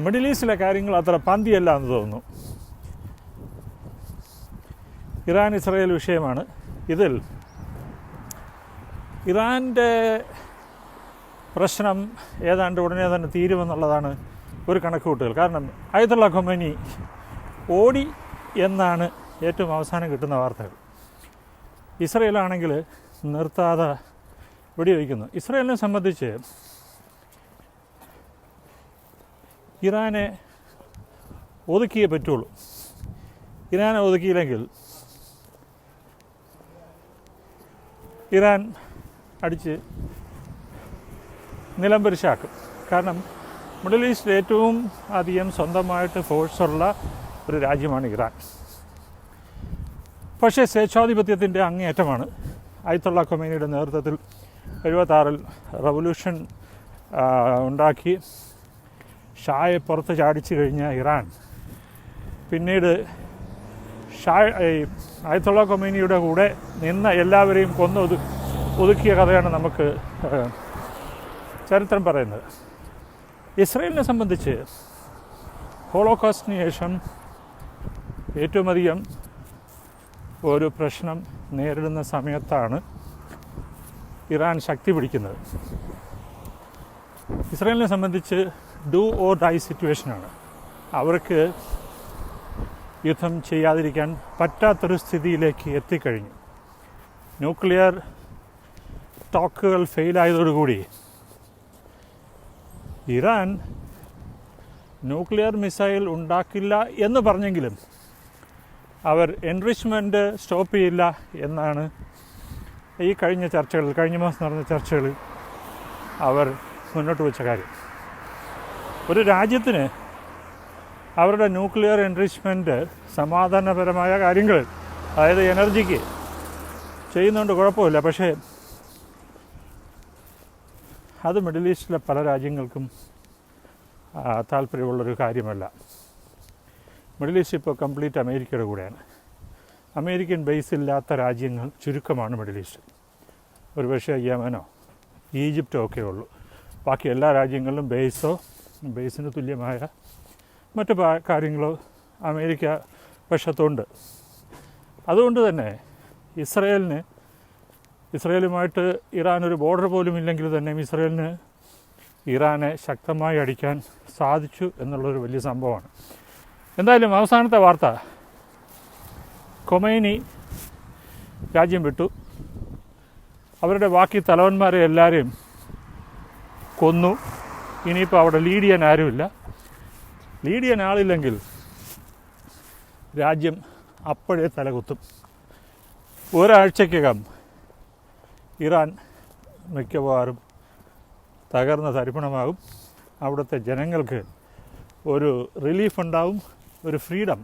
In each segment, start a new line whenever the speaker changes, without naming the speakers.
Middle ഈസ്റ്റിലെ കാര്യങ്ങൾ അത്ര പന്തിയല്ല എന്ന് തോന്നുന്നു. ഇറാൻ ഇസ്രായേൽ വിഷയമാണ്. ഇതിൽ ഇറാൻ്റെ പ്രശ്നം ഏതാണ്ട് ഉടനെ തന്നെ തീരുമെന്നുള്ളതാണ് ഒരു കണക്കുകൂട്ടൽ. കാരണം അയത്തുള്ള ഖൊമൈനി ഓടി എന്നാണ് ഏറ്റവും അവസാനം കിട്ടുന്ന വാർത്തകൾ. ഇസ്രായേലാണെങ്കിൽ നിർത്താതെ വെടിവയ്ക്കുന്നു. ഇസ്രായേലിനെ സംബന്ധിച്ച് ഇറാനെ ഒതുക്കിയേ പറ്റുള്ളൂ. ഇറാനെ ഒതുക്കിയില്ലെങ്കിൽ ഇറാൻ അടിച്ച് നിലംപരിശാക്കും. കാരണം മിഡിൽ ഈസ്റ്റിൽ ഏറ്റവും അധികം സ്വന്തമായിട്ട് ഫോഴ്സുള്ള ഒരു രാജ്യമാണ് ഇറാൻ. പക്ഷേ സ്വേച്ഛാധിപത്യത്തിൻ്റെ അങ്ങേയറ്റമാണ്. അയത്തുള്ള ഖൊമൈനിയുടെ നേതൃത്വത്തിൽ 76-ൽ റവല്യൂഷൻ ഉണ്ടാക്കി ഷായെ പുറത്ത് ചാടിച്ചു കഴിഞ്ഞ ഇറാൻ പിന്നീട് അയത്തുള്ള ഖൊമൈനിയുടെ കൂടെ നിന്ന എല്ലാവരെയും ഒതുക്കിയ കഥയാണ് നമുക്ക് ചരിത്രം പറയുന്നത്. ഇസ്രായേലിനെ സംബന്ധിച്ച് ഹോളോകോസ്റ്റിന് ശേഷം ഏറ്റവും അധികം ഒരു പ്രശ്നം നേരിടുന്ന സമയത്താണ് ഇറാൻ ശക്തി പിടിക്കുന്നത്. ഇസ്രായേലിനെ സംബന്ധിച്ച് ഡു ഓർ ഡൈ സിറ്റുവേഷനാണ്. അവർക്ക് യുദ്ധം ചെയ്യാതിരിക്കാൻ പറ്റാത്തൊരു സ്ഥിതിയിലേക്ക് എത്തിക്കഴിഞ്ഞു. ന്യൂക്ലിയർ ടോക്കുകൾ ഫെയിലായതോടുകൂടി ഇറാൻ ന്യൂക്ലിയർ മിസൈൽ ഉണ്ടാക്കില്ല എന്ന് പറഞ്ഞെങ്കിലും അവർ എൻറിച്ച്മെൻറ്റ് സ്റ്റോപ്പ് ചെയ്യില്ല എന്നാണ് ഈ കഴിഞ്ഞ മാസം നടന്ന ചർച്ചകളിൽ അവർ മുന്നോട്ട് വെച്ച കാര്യം. ഒരു രാജ്യത്തിന് അവരുടെ ന്യൂക്ലിയർ എൻറിച്ച്മെൻറ്റ് സമാധാനപരമായ കാര്യങ്ങൾ, അതായത് എനർജിക്ക് ചെയ്യുന്നതുകൊണ്ട് കുഴപ്പമില്ല. പക്ഷേ അത് മിഡിൽ ഈസ്റ്റിലെ പല രാജ്യങ്ങൾക്കും താല്പര്യമുള്ളൊരു കാര്യമല്ല. മിഡിൽ ഈസ്റ്റ് ഇപ്പോൾ കംപ്ലീറ്റ് അമേരിക്കയുടെ കൂടെയാണ്. അമേരിക്കൻ ബേസ് ഇല്ലാത്ത രാജ്യങ്ങൾ ചുരുക്കമാണ് മിഡിൽ ഈസ്റ്റ്. ഒരുപക്ഷെ യമനോ ഈജിപ്റ്റോ ഒക്കെ ഉള്ളൂ. ബാക്കി എല്ലാ രാജ്യങ്ങളിലും ബേസിന് തുല്യമായ മറ്റു കാര്യങ്ങളോ അമേരിക്ക പക്ഷത്തുണ്ട്. അതുകൊണ്ട് തന്നെ ഇസ്രായേലുമായിട്ട് ഇറാൻ ഒരു ബോർഡർ പോലും ഇല്ലെങ്കിൽ തന്നെ ഇസ്രായേലിന് ഇറാനെ ശക്തമായി അടിക്കാൻ സാധിച്ചു എന്നുള്ളൊരു വലിയ സംഭവമാണ്. എന്തായാലും അവസാനത്തെ വാർത്ത, ഖൊമൈനി രാജ്യം വിട്ടു. അവരുടെ ബാക്കി തലവന്മാരെ എല്ലാവരെയും കൊന്നു. ഇനിയിപ്പോൾ അവിടെ ലീഡ് ചെയ്യാൻ ആരുമില്ല. ലീഡ് ചെയ്യാൻ ആളില്ലെങ്കിൽ രാജ്യം അപ്പോഴേ തലകുത്തും. ഒരാഴ്ചക്കകം ഇറാൻ മിക്കവാറും തകർന്ന തരിപ്പണമാകും. അവിടുത്തെ ജനങ്ങൾക്ക് ഒരു റിലീഫ് ഉണ്ടാവും, ഒരു ഫ്രീഡം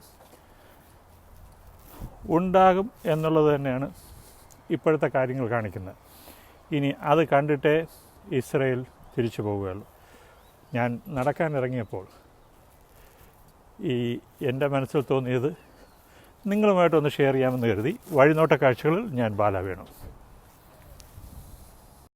ഉണ്ടാകും എന്നുള്ളത് തന്നെയാണ് ഇപ്പോഴത്തെ കാര്യങ്ങൾ കാണിക്കുന്നത്. ഇനി അത് കണ്ടിട്ടേ ഇസ്രായേൽ തിരിച്ചു പോവുകയുള്ളൂ. ഞാൻ നടക്കാനിറങ്ങിയപ്പോൾ എൻ്റെ മനസ്സിൽ തോന്നിയത് നിങ്ങളുമായിട്ടൊന്ന് ഷെയർ ചെയ്യാമെന്ന് കരുതി. വഴിനോട്ട കാഴ്ചകളിൽ ഞാൻ ബാല വേണു.